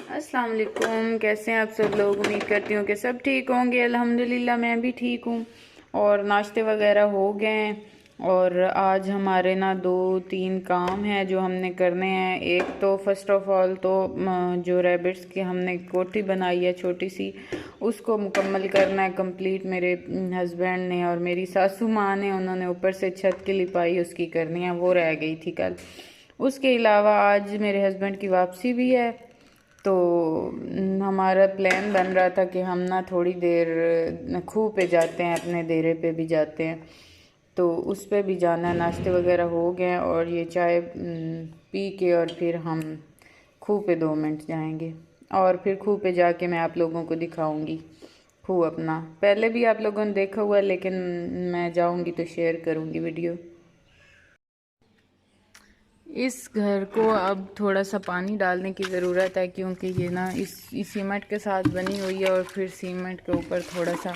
अस्सलाम वालेकुम। कैसे हैं आप सब लोग? उम्मीद करती हूँ कि सब ठीक होंगे। अल्हम्दुलिल्लाह मैं भी ठीक हूँ। और नाश्ते वगैरह हो गए हैं। और आज हमारे ना 2-3 काम हैं जो हमने करने हैं। एक तो फर्स्ट ऑफ ऑल तो जो रैबिट्स की हमने कोठी बनाई है छोटी सी, उसको मुकम्मल करना है कंप्लीट। मेरे हस्बैंड ने और मेरी सासू माँ ने, उन्होंने ऊपर से छत की लिपाई उसकी करनी है, वो रह गई थी कल। उसके अलावा आज मेरे हस्बैंड की वापसी भी है, तो हमारा प्लान बन रहा था कि हम ना थोड़ी देर खूह पे जाते हैं, अपने डेरे पे भी जाते हैं, तो उस पे भी जाना है। नाश्ते वगैरह हो गए हैं और ये चाय पी के और फिर हम खूह पे 2 मिनट जाएंगे और फिर खूह पे जाके मैं आप लोगों को दिखाऊंगी खूह अपना। पहले भी आप लोगों ने देखा हुआ है, लेकिन मैं जाऊंगी तो शेयर करूंगी वीडियो। इस घर को अब थोड़ा सा पानी डालने की ज़रूरत है, क्योंकि ये ना इस सीमेंट के साथ बनी हुई है और फिर सीमेंट के ऊपर थोड़ा सा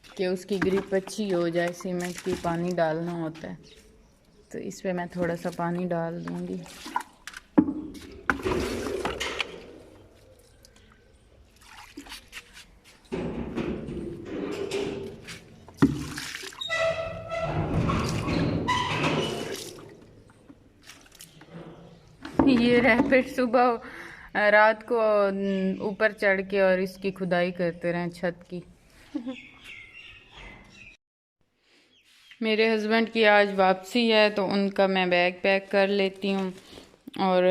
कि उसकी ग्रिप अच्छी हो जाए, सीमेंट की पानी डालना होता है, तो इस पे मैं थोड़ा सा पानी डाल दूँगी। ये रैबिट सुबह रात को ऊपर चढ़ के और इसकी खुदाई करते रहे छत की। मेरे हस्बैंड की आज वापसी है, तो उनका मैं बैग पैक कर लेती हूँ। और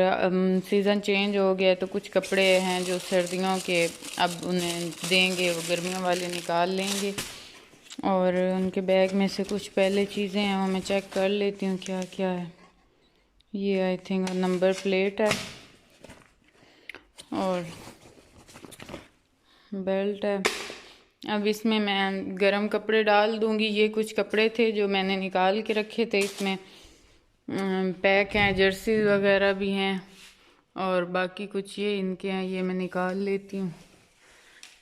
सीज़न चेंज हो गया, तो कुछ कपड़े हैं जो सर्दियों के अब उन्हें देंगे, वो गर्मियों वाले निकाल लेंगे। और उनके बैग में से कुछ पहले चीज़ें हैं वो मैं चेक कर लेती हूँ क्या क्या है। ये आई थिंक नंबर प्लेट है और बेल्ट है। अब इसमें मैं गरम कपड़े डाल दूँगी। ये कुछ कपड़े थे जो मैंने निकाल के रखे थे, इसमें पैक हैं, जर्सी वगैरह भी हैं और बाकी कुछ ये इनके हैं, ये मैं निकाल लेती हूँ।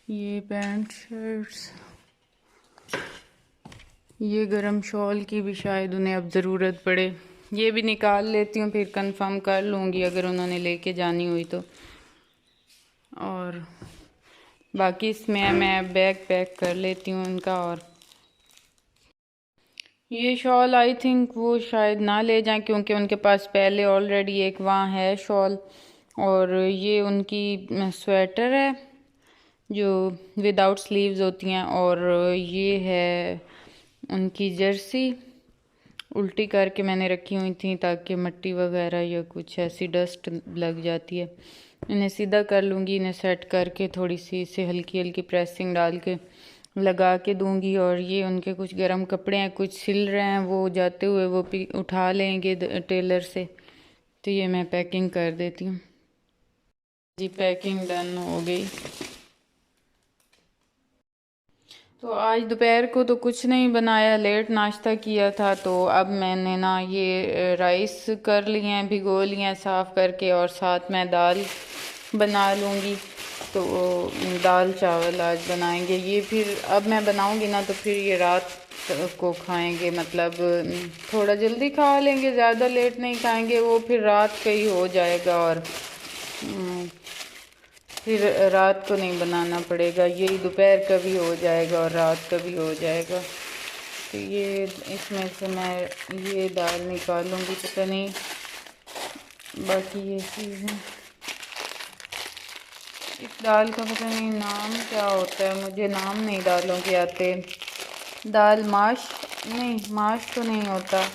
ये पैंट शर्ट्स, ये गरम शॉल की भी शायद उन्हें अब ज़रूरत पड़े, ये भी निकाल लेती हूँ, फिर कंफर्म कर लूँगी अगर उन्होंने लेके जानी हुई तो। और बाकी इसमें मैं बैग पैक कर लेती हूँ उनका। और ये शॉल आई थिंक वो शायद ना ले जाएं, क्योंकि उनके पास पहले ऑलरेडी एक वहाँ है शॉल। और ये उनकी स्वेटर है जो विदाउट स्लीव्स होती हैं, और ये है उनकी जर्सी। उल्टी करके मैंने रखी हुई थी ताकि मिट्टी वगैरह या कुछ ऐसी डस्ट लग जाती है। इन्हें सीधा कर लूँगी, इन्हें सेट करके थोड़ी सी इसे हल्की हल्की प्रेसिंग डाल के लगा के दूंगी। और ये उनके कुछ गर्म कपड़े हैं, कुछ सिल रहे हैं, वो जाते हुए वो उठा लेंगे टेलर से, तो ये मैं पैकिंग कर देती हूँ जी। पैकिंग डन हो गई। तो आज दोपहर को तो कुछ नहीं बनाया, लेट नाश्ता किया था, तो अब मैंने ना ये राइस कर लिए हैं, भिगो लिए हैं साफ़ करके, और साथ में दाल बना लूँगी। तो दाल चावल आज बनाएंगे। ये फिर अब मैं बनाऊँगी ना तो फिर ये रात को खाएंगे, मतलब थोड़ा जल्दी खा लेंगे, ज़्यादा लेट नहीं खाएंगे, वो फिर रात का ही हो जाएगा और फिर रात को नहीं बनाना पड़ेगा, यही दोपहर का भी हो जाएगा और रात का भी हो जाएगा। तो ये इसमें से मैं ये दाल निकालूंगी, पता नहीं बाकी ये चीज़ें। इस दाल का पता नहीं नाम क्या होता है, मुझे नाम नहीं दालों के आते। दाल माश, नहीं माश तो नहीं होता,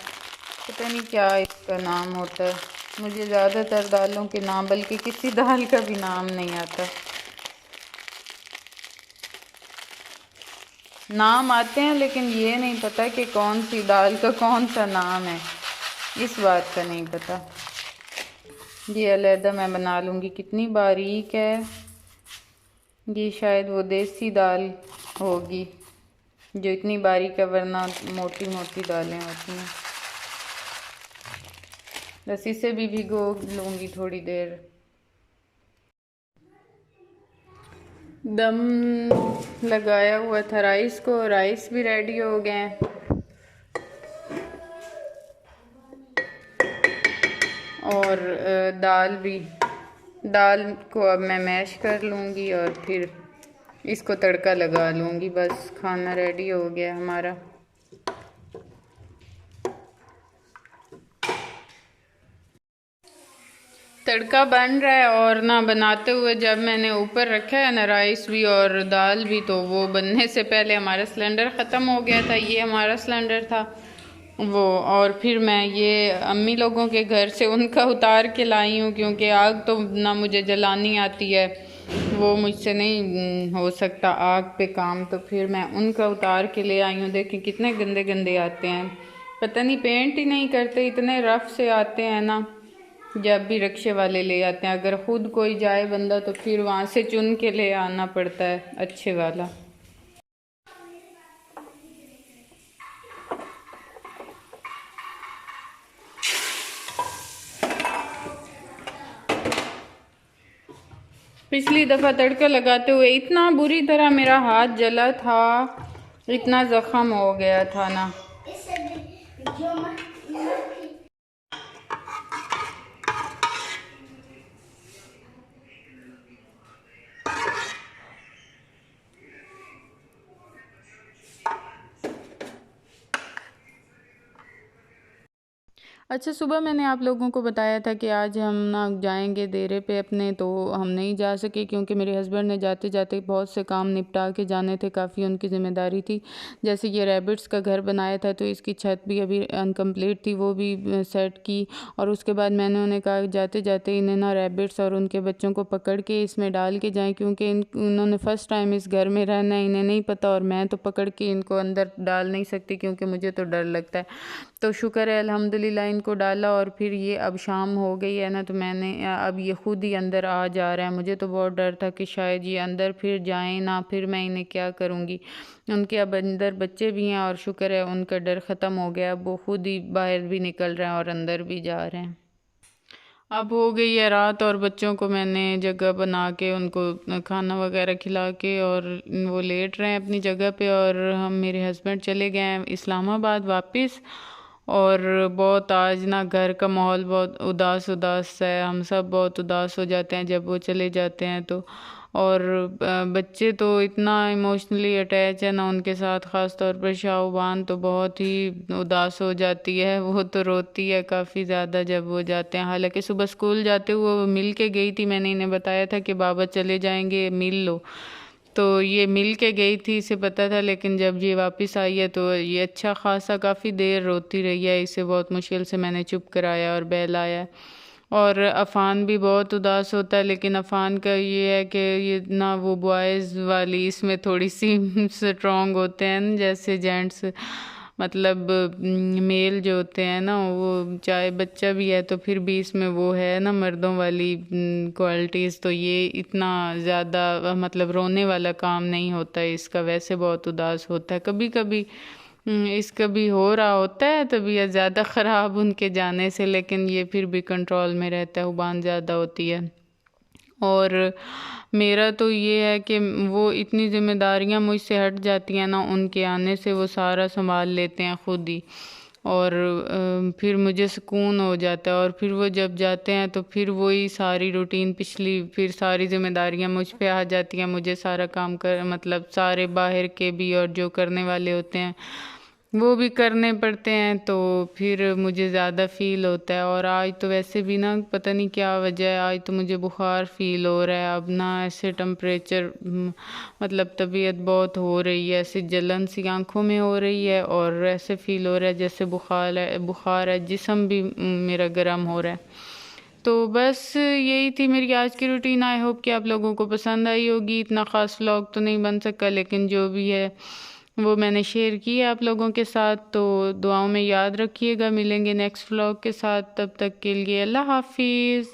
पता नहीं क्या इसका नाम होता है। मुझे ज़्यादातर दालों के नाम, बल्कि किसी दाल का भी नाम नहीं आता। नाम आते हैं लेकिन ये नहीं पता कि कौन सी दाल का कौन सा नाम है, इस बात का नहीं पता। ये अलहदा मैं बना लूँगी। कितनी बारीक है ये, शायद वो देसी दाल होगी जो इतनी बारीक है, वरना मोटी मोटी दालें होती हैं। बस इसे भी भिगो लूँगी थोड़ी देर। दम लगाया हुआ था राइस को, राइस भी रेडी हो गए हैं और दाल भी दाल को अब मैं मैश कर लूँगी और फिर इसको तड़का लगा लूँगी। बस खाना रेडी हो गया हमारा। तड़का बन रहा है और ना बनाते हुए जब मैंने ऊपर रखा है ना राइस भी और दाल भी, तो वो बनने से पहले हमारा सिलेंडर ख़त्म हो गया था। ये हमारा सिलेंडर था वो, और फिर मैं ये अम्मी लोगों के घर से उनका उतार के लाई हूँ, क्योंकि आग तो ना मुझे जलानी आती है, वो मुझसे नहीं हो सकता आग पे काम, तो फिर मैं उनका उतार के ले आई हूँ। देखें कितने गंदे गंदे आते हैं, पता नहीं पेंट ही नहीं करते, इतने रफ से आते हैं ना। जब भी रिक्शे वाले ले आते हैं, अगर खुद कोई जाए बंदा तो फिर वहाँ से चुन के ले आना पड़ता है अच्छे वाला। पिछली दफ़ा तड़का लगाते हुए इतना बुरी तरह मेरा हाथ जला था, इतना ज़ख्म हो गया था ना। अच्छा, सुबह मैंने आप लोगों को बताया था कि आज हम ना जाएंगे डेरे पे अपने, तो हम नहीं जा सके क्योंकि मेरे हस्बैंड ने जाते जाते बहुत से काम निपटा के जाने थे, काफ़ी उनकी ज़िम्मेदारी थी। जैसे ये रैबिट्स का घर बनाया था तो इसकी छत भी अभी अनकम्प्लीट थी, वो भी सेट की। और उसके बाद मैंने उन्हें कहा जाते जाते इन्हें ना रैबिट्स और उनके बच्चों को पकड़ के इसमें डाल के जाएँ, क्योंकि उन्होंने फ़र्स्ट टाइम इस घर में रहना है, इन्हें नहीं पता, और मैं तो पकड़ के इनको अंदर डाल नहीं सकती क्योंकि मुझे तो डर लगता है। तो शुक्र है अल्हम्दुलिल्लाह इनको डाला, और फिर ये अब शाम हो गई है ना, तो मैंने अब ये ख़ुद ही अंदर आ जा रहा है। मुझे तो बहुत डर था कि शायद ये अंदर फिर जाएं ना, फिर मैं इन्हें क्या करूँगी। उनके अब अंदर बच्चे भी हैं और शुक्र है उनका डर ख़त्म हो गया, अब वो ख़ुद ही बाहर भी निकल रहे हैं और अंदर भी जा रहे हैं। अब हो गई है रात और बच्चों को मैंने जगह बना के उनको खाना वगैरह खिला के और वो लेट रहे हैं अपनी जगह पे, और हम मेरे हस्बैंड चले गए हैं इस्लामाबाद वापस। और बहुत आज ना घर का माहौल बहुत उदास उदास है, हम सब बहुत उदास हो जाते हैं जब वो चले जाते हैं तो। और बच्चे तो इतना इमोशनली अटैच है ना उनके साथ, ख़ास तौर पर शाहबान तो बहुत ही उदास हो जाती है, वो तो रोती है काफ़ी ज़्यादा जब वो जाते हैं। हालांकि सुबह स्कूल जाते हुए वो मिल के गई थी, मैंने इन्हें बताया था कि बाबा चले जाएंगे मिल लो, तो ये मिल के गई थी, इसे पता था। लेकिन जब ये वापस आई है तो ये अच्छा खासा काफ़ी देर रोती रही है, इसे बहुत मुश्किल से मैंने चुप कराया और बहलाया। और अफ़ान भी बहुत उदास होता है, लेकिन अफ़ान का ये है कि ये ना वो बॉयज़ वाली इसमें थोड़ी सी स्ट्रॉन्ग होते हैं, जैसे जेंट्स मतलब मेल जो होते हैं ना, वो चाहे बच्चा भी है तो फिर भी इसमें वो है ना मर्दों वाली क्वालिटीज़, तो ये इतना ज़्यादा मतलब रोने वाला काम नहीं होता है इसका, वैसे बहुत उदास होता है कभी कभी। इसका भी हो रहा होता है तबीयत ज़्यादा ख़राब उनके जाने से, लेकिन ये फिर भी कंट्रोल में रहता है, उबान ज़्यादा होती है। और मेरा तो ये है कि वो इतनी ज़िम्मेदारियां मुझसे हट जाती हैं ना उनके आने से, वो सारा संभाल लेते हैं ख़ुद ही, और फिर मुझे सुकून हो जाता है। और फिर वो जब जाते हैं तो फिर वही सारी रूटीन पिछली, फिर सारी ज़िम्मेदारियां मुझ पे आ जाती हैं, मुझे सारा काम कर मतलब सारे बाहर के भी और जो करने वाले होते हैं वो भी करने पड़ते हैं, तो फिर मुझे ज़्यादा फ़ील होता है। और आज तो वैसे भी ना पता नहीं क्या वजह है, आज तो मुझे बुखार फ़ील हो रहा है, अब ना ऐसे टेम्परेचर मतलब तबीयत बहुत हो रही है, ऐसे जलन सी आँखों में हो रही है, और ऐसे फ़ील हो रहा है जैसे बुखार है, जिस्म भी मेरा गर्म हो रहा है। तो बस यही थी मेरी आज की रूटीन। आई होप कि आप लोगों को पसंद आई होगी। इतना ख़ास व्लॉग तो नहीं बन सका, लेकिन जो भी है वो मैंने शेयर किया आप लोगों के साथ, तो दुआओं में याद रखिएगा। मिलेंगे नेक्स्ट व्लॉग के साथ, तब तक के लिए अल्लाह हाफिज़।